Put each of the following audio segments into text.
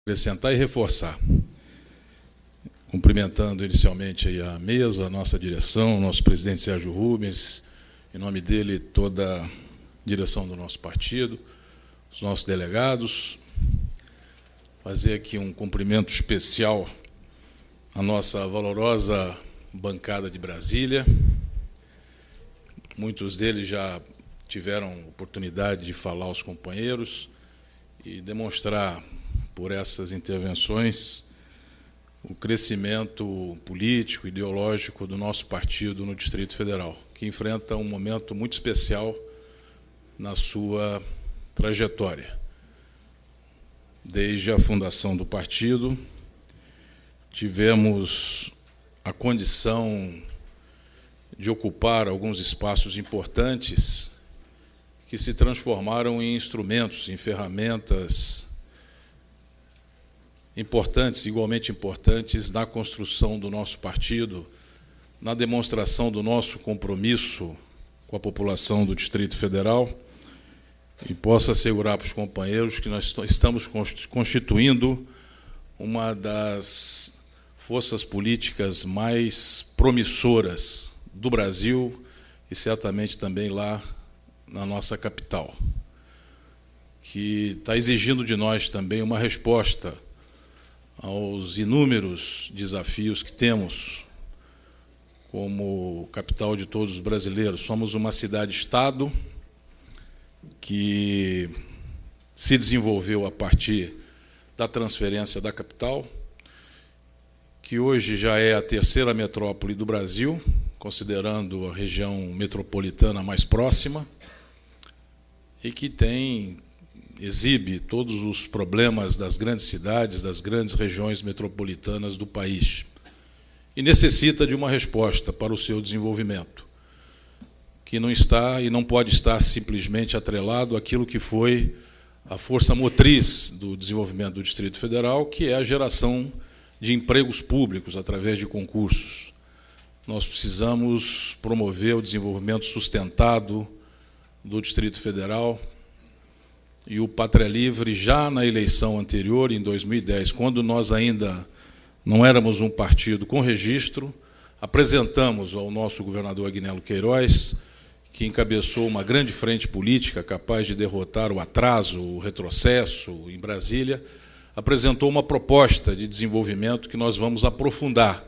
Acrescentar e reforçar. Cumprimentando inicialmente aí a mesa, a nossa direção, o nosso presidente Sérgio Rubens, em nome dele toda a direção do nosso partido, os nossos delegados, fazer aqui um cumprimento especial à nossa valorosa bancada de Brasília. Muitos deles já tiveram oportunidade de falar aos companheiros e demonstrar por essas intervenções o crescimento político, ideológico do nosso partido no Distrito Federal, que enfrenta um momento muito especial na sua trajetória. Desde a fundação do partido, tivemos a condição de ocupar alguns espaços importantes que se transformaram em instrumentos, em ferramentas importantes, igualmente importantes, na construção do nosso partido, na demonstração do nosso compromisso com a população do Distrito Federal, e posso assegurar para os companheiros que nós estamos constituindo uma das forças políticas mais promissoras do Brasil e certamente também lá na nossa capital, que está exigindo de nós também uma resposta aos inúmeros desafios que temos como capital de todos os brasileiros. Somos uma cidade-estado que se desenvolveu a partir da transferência da capital, que hoje já é a terceira metrópole do Brasil, considerando a região metropolitana mais próxima, e que exibe todos os problemas das grandes cidades, das grandes regiões metropolitanas do país, e necessita de uma resposta para o seu desenvolvimento, que não está e não pode estar simplesmente atrelado àquilo que foi a força motriz do desenvolvimento do Distrito Federal, que é a geração de empregos públicos através de concursos. Nós precisamos promover o desenvolvimento sustentado do Distrito Federal, e o Pátria Livre, já na eleição anterior, em 2010, quando nós ainda não éramos um partido com registro, apresentamos ao nosso governador Agnello Queiroz, que encabeçou uma grande frente política capaz de derrotar o atraso, o retrocesso em Brasília, apresentou uma proposta de desenvolvimento que nós vamos aprofundar.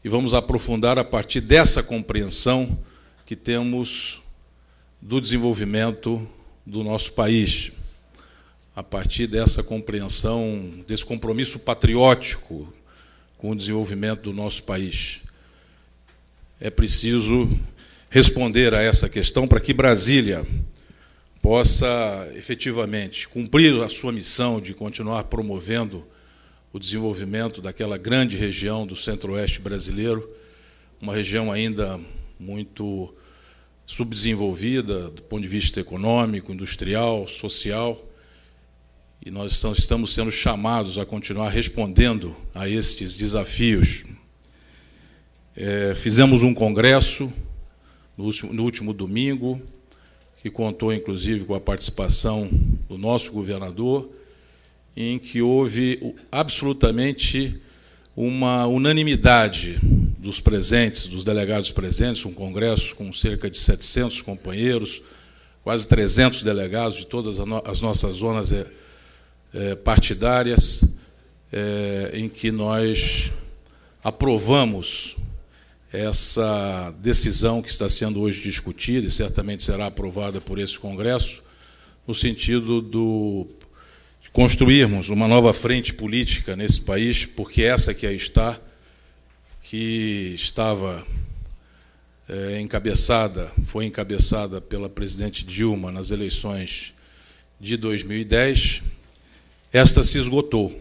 E vamos aprofundar a partir dessa compreensão que temos do desenvolvimento do nosso país, a partir dessa compreensão, desse compromisso patriótico com o desenvolvimento do nosso país. É preciso responder a essa questão para que Brasília possa, efetivamente, cumprir a sua missão de continuar promovendo o desenvolvimento daquela grande região do centro-oeste brasileiro, uma região ainda muito subdesenvolvida do ponto de vista econômico, industrial, social, e nós estamos sendo chamados a continuar respondendo a estes desafios. Fizemos um congresso no último domingo, que contou, inclusive, com a participação do nosso governador, em que houve absolutamente uma unanimidade dos presentes, dos delegados presentes, um congresso com cerca de 700 companheiros, quase 300 delegados de todas as nossas zonas partidárias, em que nós aprovamos essa decisão que está sendo hoje discutida e certamente será aprovada por esse Congresso, no sentido de construirmos uma nova frente política nesse país, porque essa que aí está, que estava foi encabeçada pela presidente Dilma nas eleições de 2010, esta se esgotou.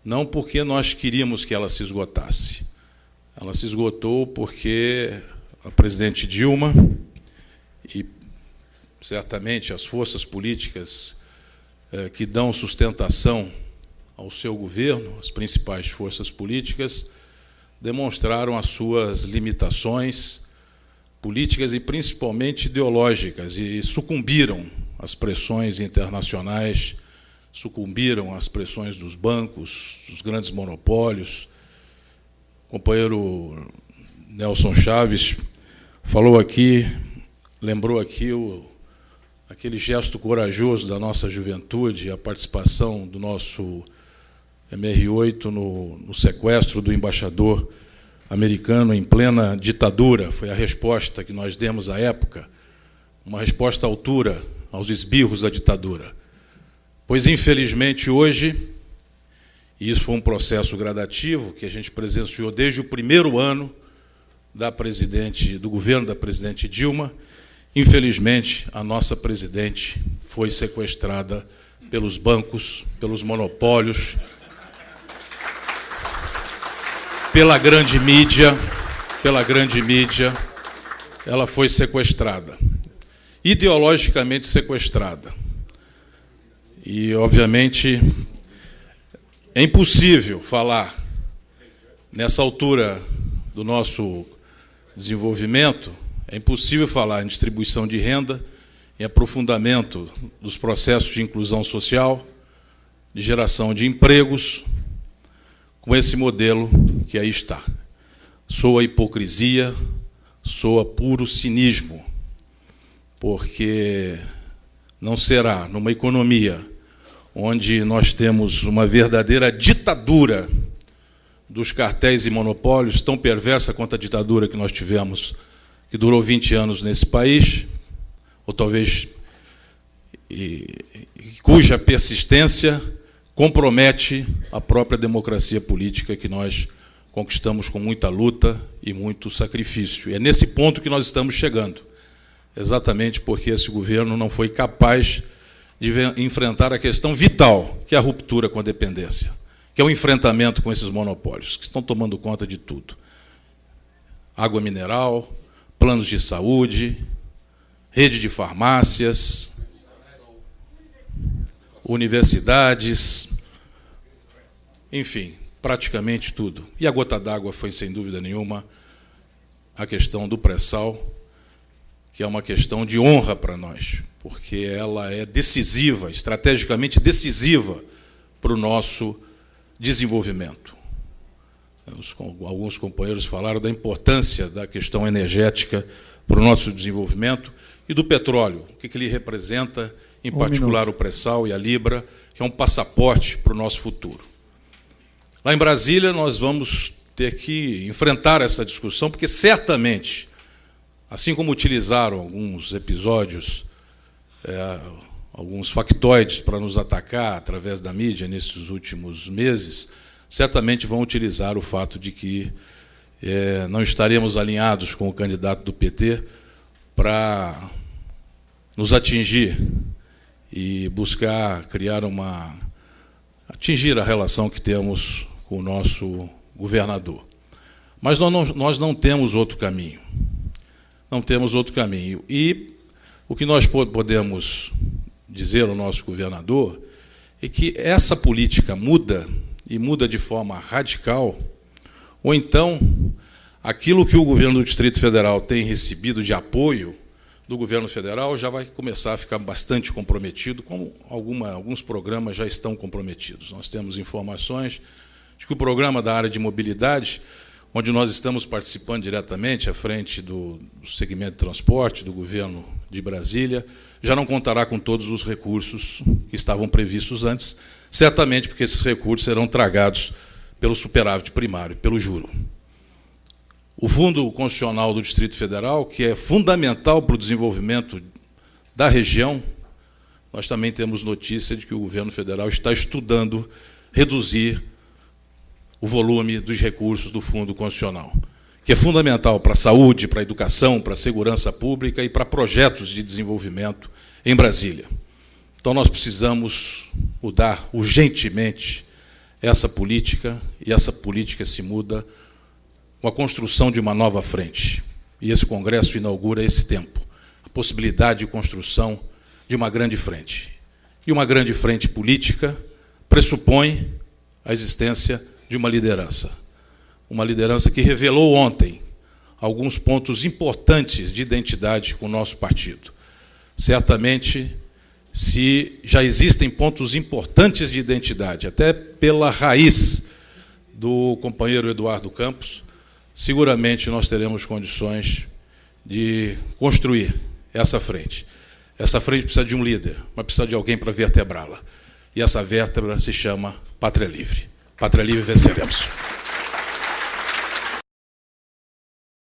Não porque nós queríamos que ela se esgotasse. Ela se esgotou porque a presidente Dilma e certamente as forças políticas que dão sustentação ao seu governo, as principais forças políticas, demonstraram as suas limitações políticas e principalmente ideológicas e sucumbiram às pressões internacionais sucumbiram às pressões dos bancos, dos grandes monopólios. O companheiro Nelson Chaves falou aqui, lembrou aqui aquele gesto corajoso da nossa juventude, a participação do nosso MR8 no sequestro do embaixador americano em plena ditadura. Foi a resposta que nós demos à época, uma resposta à altura aos esbirros da ditadura. Pois, infelizmente, hoje, e isso foi um processo gradativo que a gente presenciou desde o primeiro ano do governo da presidente Dilma, infelizmente, a nossa presidente foi sequestrada pelos bancos, pelos monopólios, pela grande mídia, ela foi sequestrada, ideologicamente sequestrada. E, obviamente, é impossível falar, nessa altura do nosso desenvolvimento, é impossível falar em distribuição de renda, em aprofundamento dos processos de inclusão social, de geração de empregos, com esse modelo que aí está. Soa hipocrisia, soa puro cinismo, porque não será numa economia onde nós temos uma verdadeira ditadura dos cartéis e monopólios, tão perversa quanto a ditadura que nós tivemos, que durou 20 anos nesse país, ou talvez cuja persistência compromete a própria democracia política que nós conquistamos com muita luta e muito sacrifício. E é nesse ponto que nós estamos chegando, exatamente porque esse governo não foi capaz de enfrentar a questão vital, que é a ruptura com a dependência, que é o enfrentamento com esses monopólios, que estão tomando conta de tudo. Água mineral, planos de saúde, rede de farmácias, universidades, enfim, praticamente tudo. E a gota d'água foi, sem dúvida nenhuma, a questão do pré-sal, que é uma questão de honra para nós, porque ela é decisiva, estrategicamente decisiva para o nosso desenvolvimento. Alguns companheiros falaram da importância da questão energética para o nosso desenvolvimento e do petróleo, o que ele representa, em particular o pré-sal e a Libra, que é um passaporte para o nosso futuro. Lá em Brasília, nós vamos ter que enfrentar essa discussão, porque certamente, assim como utilizaram alguns episódios, alguns factoides para nos atacar através da mídia nesses últimos meses, certamente vão utilizar o fato de que não estaremos alinhados com o candidato do PT para nos atingir e buscar atingir a relação que temos com o nosso governador. Mas nós não temos outro caminho. Não temos outro caminho. E o que nós podemos dizer ao nosso governador é que essa política muda, e muda de forma radical, ou então aquilo que o governo do Distrito Federal tem recebido de apoio do governo federal já vai começar a ficar bastante comprometido, como alguns programas já estão comprometidos. Nós temos informações de que o programa da área de mobilidade, onde nós estamos participando diretamente à frente do segmento de transporte do governo de Brasília, já não contará com todos os recursos que estavam previstos antes, certamente porque esses recursos serão tragados pelo superávit primário, pelo juro. O Fundo Constitucional do Distrito Federal, que é fundamental para o desenvolvimento da região, nós também temos notícia de que o governo federal está estudando reduzir o volume dos recursos do Fundo Constitucional, que é fundamental para a saúde, para a educação, para a segurança pública e para projetos de desenvolvimento em Brasília. Então, nós precisamos mudar urgentemente essa política, e essa política se muda com a construção de uma nova frente. E esse Congresso inaugura esse tempo, a possibilidade de construção de uma grande frente. E uma grande frente política pressupõe a existência de uma liderança que revelou ontem alguns pontos importantes de identidade com o nosso partido. Certamente se já existem pontos importantes de identidade, até pela raiz do companheiro Eduardo Campos, seguramente nós teremos condições de construir essa frente. Essa frente precisa de um líder, mas precisa de alguém para vertebrá-la. E essa vértebra se chama Pátria Livre. Pátria Livre, venceremos.